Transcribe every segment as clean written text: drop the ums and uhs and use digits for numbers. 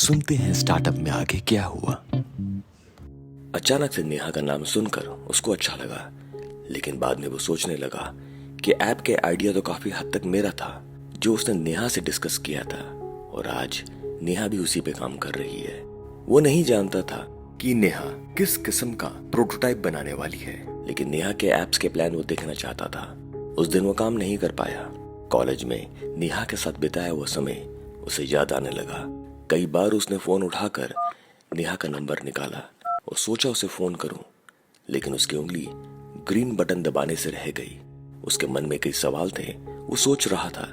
सुनते हैं स्टार्टअप में आगे क्या हुआ। अचानक से नेहा का नाम सुनकर उसको अच्छा लगा, लेकिन बाद में वो सोचने लगा कि ऐप के आइडिया तो काफी हद तक मेरा था, जो उसने नेहा से डिस्कस किया था, और आज नेहा भी उसी पे काम कर रही है। वो नहीं जानता था कि नेहा किस किस्म का प्रोटोटाइप बनाने वाली है, लेकिन नेहा के एप्स के प्लान वो देखना चाहता था। उस दिन वो काम नहीं कर पाया। कॉलेज में नेहा के साथ बिताया वो समय उसे याद आने लगा। कई बार उसने फोन उठाकर नेहा का नंबर निकाला और सोचा उसे फोन करूं, लेकिन उसकी उंगली ग्रीन बटन दबाने से रह गई। उसके मन में कई सवाल थे। वो सोच रहा था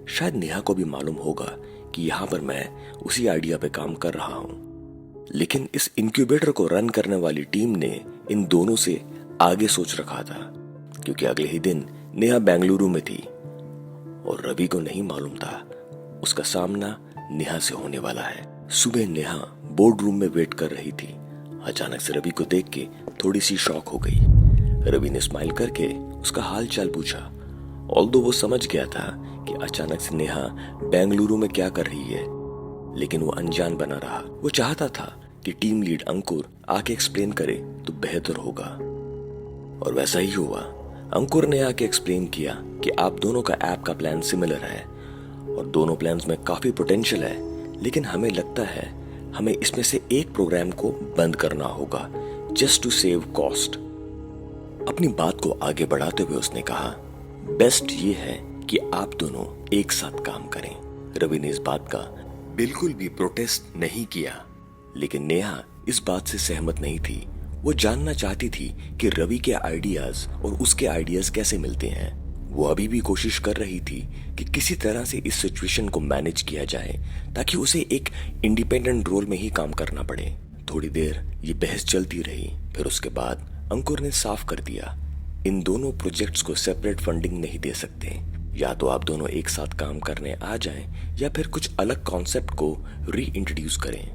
शायद नेहा को भी मालूम होगा कि यहाँ पर मैं उसी आइडिया पे काम कर रहा हूँ, लेकिन इस इंक्यूबेटर को रन करने वाली टीम ने इन दोनों से आगे सोच रखा था, क्योंकि अगले ही दिन नेहा बेंगलुरु में थी और रवि को नहीं मालूम था उसका सामना नेहा से होने वाला है। सुबह नेहा बोर्ड रूम में वेट कर रही थी। अचानक से रवि को देख के थोड़ी सी शॉक हो गई। रवि ने स्माइल करके उसका हाल चाल पूछा। ऑल्दो वो समझ गया था कि अचानक से नेहा बेंगलुरु में क्या कर रही है, लेकिन वो अनजान बना रहा। वो चाहता था कि टीम लीड अंकुर आके एक्सप्लेन करे तो बेहतर होगा, और वैसा ही हुआ। अंकुर ने आके एक्सप्लेन किया कि आप दोनों का ऐप का प्लान सिमिलर है और दोनों प्लान्स में काफी पोटेंशियल है, लेकिन हमें लगता है हमें इसमें से एक प्रोग्राम को बंद करना होगा जस्ट टू सेव कॉस्ट। अपनी बात को आगे बढ़ाते हुए उसने कहा, बेस्ट ये है कि आप दोनों एक साथ काम करें। रवि ने इस बात का बिल्कुल भी प्रोटेस्ट नहीं किया, लेकिन नेहा इस बात से सहमत नहीं थी। वो जानना चाहती थी कि रवि के आइडियाज और उसके आइडियाज कैसे मिलते हैं। वो अभी भी कोशिश कर रही थी कि किसी तरह से इस सिचुएशन को मैनेज किया जाए ताकि उसे एक इंडिपेंडेंट रोल में ही काम करना पड़े। थोड़ी देर ये बहस चलती रही, फिर उसके बाद अंकुर ने साफ कर दिया, इन दोनों प्रोजेक्ट्स को सेपरेट फंडिंग नहीं दे सकते। या तो आप दोनों एक साथ काम करने आ जाएं या फिर कुछ अलग कॉन्सेप्ट को री इंट्रोड्यूस करें।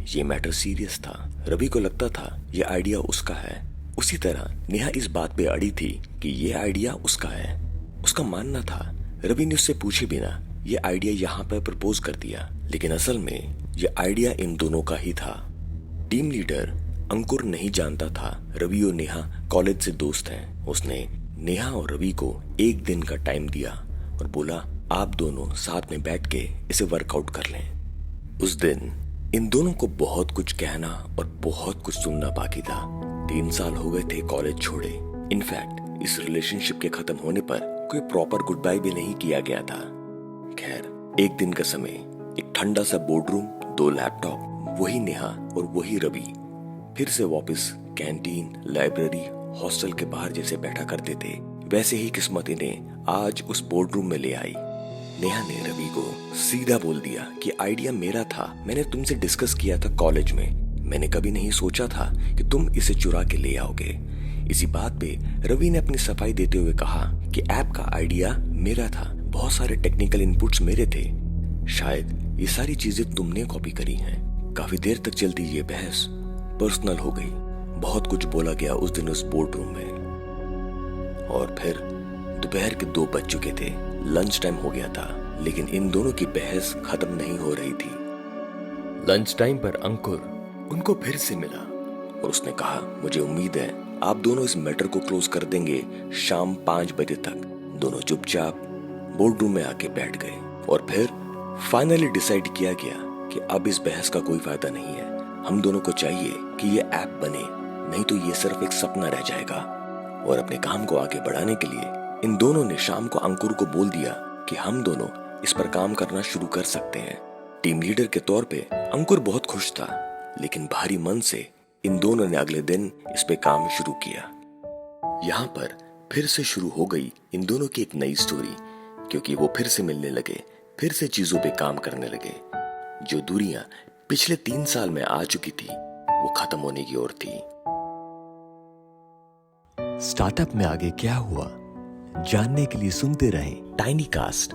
ये मैटर सीरियस था। रवि को लगता था ये आइडिया उसका है। उसी तरह नेहा इस बात पे अड़ी थी कि ये आइडिया उसका है। उसका मानना था रवि ने उससे पूछे बिना ये आइडिया यहाँ पर प्रपोज कर दिया, लेकिन असल में ये आइडिया इन दोनों का ही था। टीम लीडर अंकुर नहीं जानता था रवि और नेहा कॉलेज से दोस्त हैं। उसने नेहा और रवि को एक दिन का टाइम दिया और बोला, आप दोनों साथ में बैठ के इसे वर्कआउट कर लें। उस दिन इन दोनों को बहुत कुछ कहना और बहुत कुछ सुनना बाकी था। 3 साल हो गए थे कॉलेज छोड़े। इनफैक्ट इस रिलेशनशिप के खत्म होने पर कोई प्रॉपर गुड बाय भी नहीं किया गया था। खैर, एक दिन का समय, एक ठंडा सा बोर्ड रूम, 2 लैपटॉप, वही नेहा और वही रवि फिर से वापस कैंटीन, लाइब्रेरी, हॉस्टल के बाहर जैसे बैठा करते थे, वैसे ही किस्मत इन्हें आज उस बोर्ड रूम में ले आई। नेहा ने रवि को सीधा बोल दिया कि आइडिया मेरा था, मैंने तुमसे डिस्कस किया था कॉलेज में, मैंने कभी नहीं सोचा था कि तुम इसे चुरा के ले आओगे। इसी बात पे रवि ने अपनी सफाई देते हुए कहा कि ऐप का आइडिया मेरा था, बहुत सारे टेक्निकल इनपुट्स मेरे थे, शायद ये सारी चीजें तुमने कॉपी करी हैं। काफी देर तक चलती ये बहस पर्सनल हो गई। बहुत कुछ बोला गया उस दिन उस बोर्ड रूम में, और फिर दोपहर के 2 बज चुके थे, लंच टाइम हो गया था, लेकिन इन दोनों की बहस खत्म नहीं हो रही थी। लंच टाइम पर अंकुर उनको फिर से मिला और उसने कहा, मुझे उम्मीद है आप दोनों इस मैटर को क्लोज कर देंगे शाम 5 बजे तक। दोनों चुपचाप बोर्ड रूम में आके बैठ गए और फिर फाइनली डिसाइड किया गया कि अब इस बहस का कोई फायदा नहीं है। हम दोनों को चाहिए कि ये ऐप बने, नहीं तो ये सिर्फ एक सपना रह जाएगा। और अपने काम को आगे बढ़ाने के लिए इन दोनों ने शाम को अंकुर को बोल दिया कि हम दोनों इस पर काम करना शुरू कर सकते हैं। टीम लीडर के तौर पे अंकुर बहुत खुश था, लेकिन भारी मन से इन दोनों ने अगले दिन इस पे काम शुरू किया। यहाँ पर फिर से शुरू हो गई इन दोनों की एक नई स्टोरी, क्योंकि वो फिर से मिलने लगे, फिर से चीजों पे काम करने लगे। जो दूरियां पिछले 3 साल में आ चुकी थी वो खत्म होने की ओर थी। स्टार्टअप में आगे क्या हुआ जानने के लिए सुनते रहें टाइनी कास्ट।